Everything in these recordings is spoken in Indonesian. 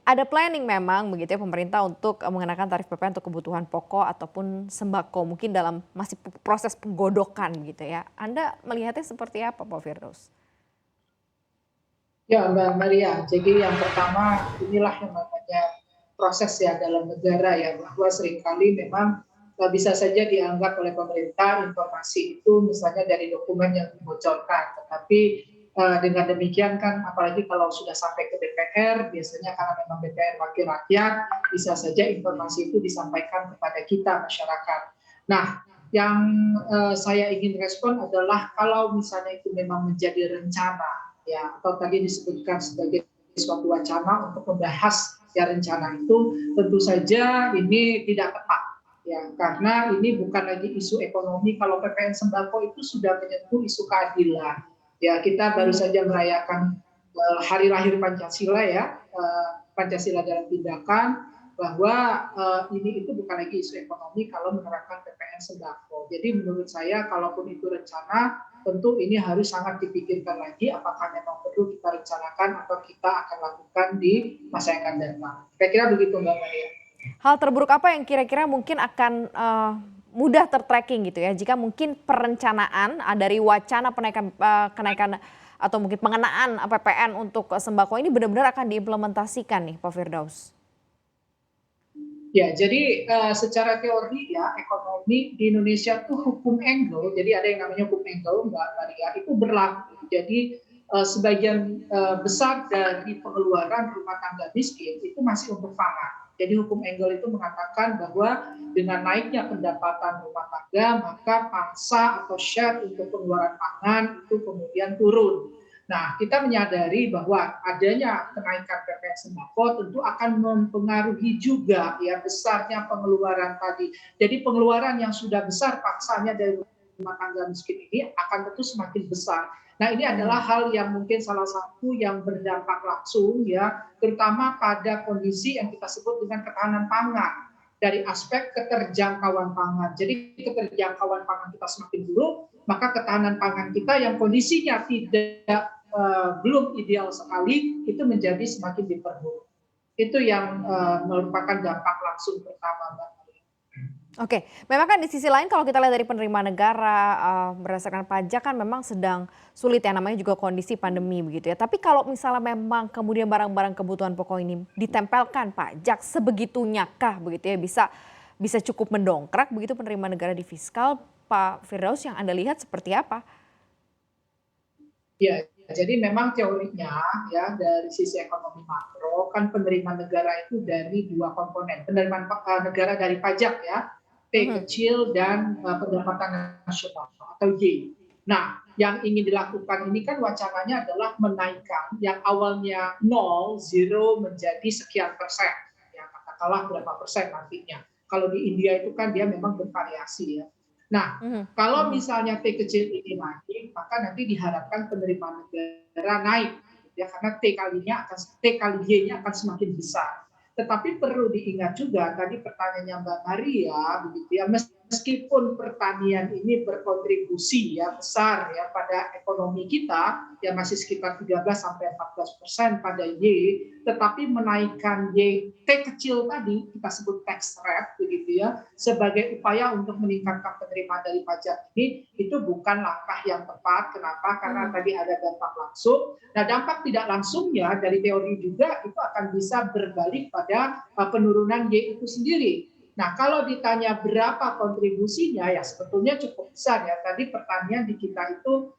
Ada planning memang begitu ya pemerintah untuk, mengenakan tarif PPN untuk kebutuhan pokok ataupun sembako, mungkin dalam masih proses penggodokan gitu ya. Anda melihatnya seperti apa Pak Firdaus? Ya, Mbak Maria. Jadi yang pertama inilah yang namanya proses ya dalam negara ya, bahwa seringkali memang bisa saja dianggap oleh pemerintah informasi itu misalnya dari dokumen yang dibocorkan, tetapi dengan demikian kan apalagi kalau sudah sampai ke DPR, biasanya karena memang DPR wakil rakyat, bisa saja informasi itu disampaikan kepada kita masyarakat. Nah, yang saya ingin respon adalah kalau misalnya itu memang menjadi rencana ya, atau tadi disebutkan sebagai suatu wacana untuk membahas ya rencana itu, tentu saja ini tidak tepat ya, karena ini bukan lagi isu ekonomi. Kalau PPN sembako itu sudah menyentuh isu keadilan ya. Kita baru Mhm. saja merayakan hari lahir Pancasila ya, Pancasila dalam tindakan, bahwa ini itu bukan lagi isu ekonomi kalau menerapkan PPN sembako. Jadi menurut saya kalaupun itu rencana, tentu ini harus sangat dipikirkan lagi apakah memang perlu kita rencanakan atau kita akan lakukan di masa yang akan datang. Kira-kira begitu Mbak Maria. Hal terburuk apa yang kira-kira mungkin akan, mudah ter-tracking gitu ya, jika mungkin perencanaan, dari wacana kenaikan atau mungkin pengenaan PPN untuk, sembako ini benar-benar akan diimplementasikan nih Pak Firdaus? Ya, jadi secara teori ya ekonomi di Indonesia tuh hukum Engel, jadi ada yang namanya hukum Engel Mbak Maria, itu berlaku. Jadi sebagian besar dari pengeluaran rumah tangga miskin itu masih untuk pangan. Jadi hukum Engel itu mengatakan bahwa dengan naiknya pendapatan rumah tangga, maka pangsa atau share untuk pengeluaran pangan itu kemudian turun. Nah, kita menyadari bahwa adanya kenaikan PPN sembako tentu akan mempengaruhi juga ya besarnya pengeluaran tadi. Jadi pengeluaran yang sudah besar paksanya dari rumah tangga miskin ini akan tentu semakin besar. Nah, ini adalah Mhm. hal yang mungkin salah satu yang berdampak langsung ya, terutama pada kondisi yang kita sebut dengan ketahanan pangan dari aspek keterjangkauan pangan. Jadi keterjangkauan pangan kita semakin buruk, maka ketahanan pangan kita yang kondisinya tidak belum ideal sekali itu menjadi semakin diperburuk. Itu yang merupakan dampak langsung pertama, Mbak. Oke, memang kan di sisi lain kalau kita lihat dari penerimaan negara, berdasarkan pajak kan memang sedang sulit ya, namanya juga kondisi pandemi begitu ya. Tapi kalau misalnya memang kemudian barang-barang kebutuhan pokok ini ditempelkan pajak, sebegitunya kah begitu ya, bisa bisa cukup mendongkrak begitu penerimaan negara di fiskal, Pak Firdaus yang Anda lihat seperti apa? Ya, jadi memang teorinya ya dari sisi ekonomi makro kan penerimaan negara itu dari dua komponen, penerimaan negara dari pajak ya, P Mhm. kecil dan pendapatan nasional atau Y. Nah, yang ingin dilakukan ini kan wacananya adalah menaikkan yang awalnya nol, zero menjadi sekian persen. Ya, katakanlah berapa persen nantinya. Kalau di India itu kan dia memang bervariasi ya. Nah, Mhm. kalau Mhm. misalnya T kecil ini naik, maka nanti diharapkan penerimaan negara naik, ya karena T kali Y-nya akan semakin besar. Tetapi perlu diingat juga tadi pertanyaannya Mbak Maria, begitu ya, meskipun pertanian ini berkontribusi ya besar ya pada ekonomi kita, ya masih sekitar 13 sampai 14% pada Y, tetapi menaikkan Y T kecil tadi kita sebut tax rate begitu ya, sebagai upaya untuk meningkatkan penerimaan dari pajak ini itu bukan langkah yang tepat. Kenapa? Karena Mhm. tadi ada dampak langsung. Nah, dampak tidak langsungnya dari teori juga itu akan bisa berbalik pada penurunan Y itu sendiri. Nah, kalau ditanya berapa kontribusinya, ya sebetulnya cukup besar ya. Tadi pertanian di kita itu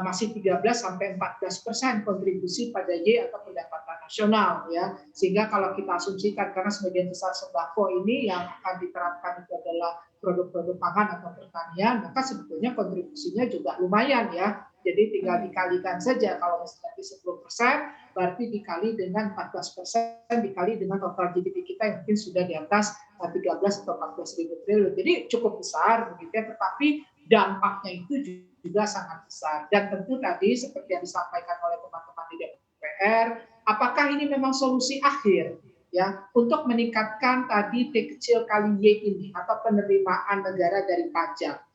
masih 13 sampai 14% kontribusi pada Y atau pendapatan nasional ya. Sehingga kalau kita asumsikan karena sebagian besar sembako ini yang akan diterapkan itu adalah produk-produk pangan atau pertanian, maka sebetulnya kontribusinya juga lumayan ya. Jadi tinggal Mhm. dikalikan saja kalau misalnya 10%, berarti dikali dengan 14%, dikali dengan total GDP kita yang mungkin sudah di atas 13 atau 14 ribu triliun. Jadi cukup besar begitu ya, tetapi dampaknya itu juga sangat besar. Dan tentu tadi seperti yang disampaikan oleh teman-teman di DPR, apakah ini memang solusi akhir ya untuk meningkatkan tadi T kecil kali Y ini atau penerimaan negara dari pajak.